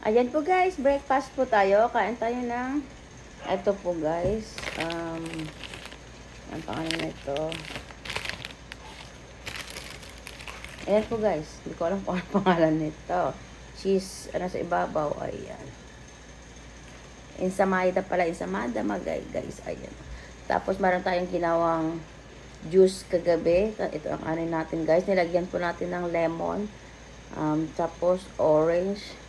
Ayan po guys, breakfast po tayo. Kain tayo ng, ito po guys, ang pangalan nito. Ayan po guys, hindi ko alam kung ano pangalan nito. Cheese, sa ibabaw, ayan. Ensamada pala, ensamada guys, ayan. Tapos meron tayong ginawang juice kagabi. Ito ang ano natin guys, nilagyan po natin ng lemon. Tapos orange.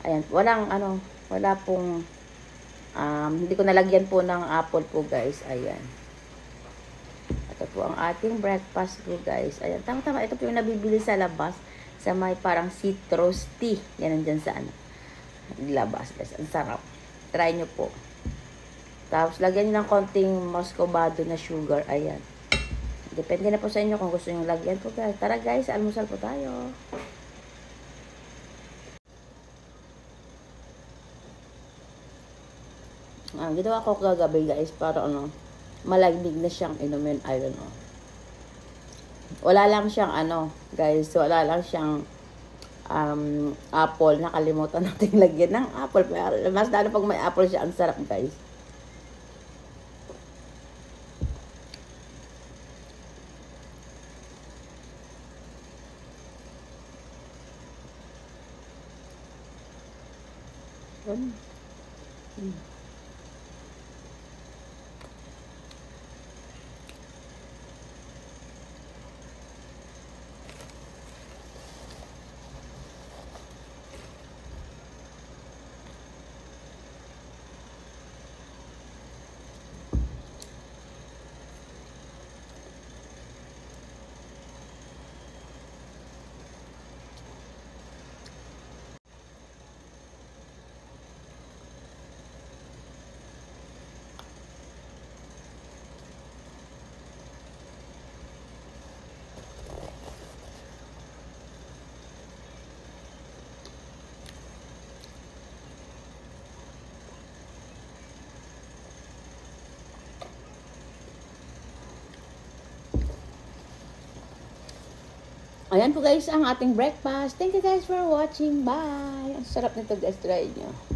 Ayan, wala pong, hindi ko nalagyan po ng apple po guys, ayan. Ito po ang ating breakfast po guys. Ayan, tama-tama, ito po yung nabibili sa labas, sa may parang citrus tea. Yan nandyan sa labas guys, ang sarap. Try nyo po. Tapos, lagyan nyo ng konting muscovado na sugar, ayan. Depende na po sa inyo kung gusto nyo lagyan po guys. Tara guys, almusal po tayo. Ginawa ko kagabi guys para malagnig na siyang inumin, I don't know. Wala lang siyang guys, wala lang siyang apple. Nakalimutan natin lagyan ng apple. Mas lalo pag may apple siya, ang sarap guys. Ayan po guys ang ating breakfast. Thank you guys for watching. Bye! Ang sarap nito guys. Try nyo.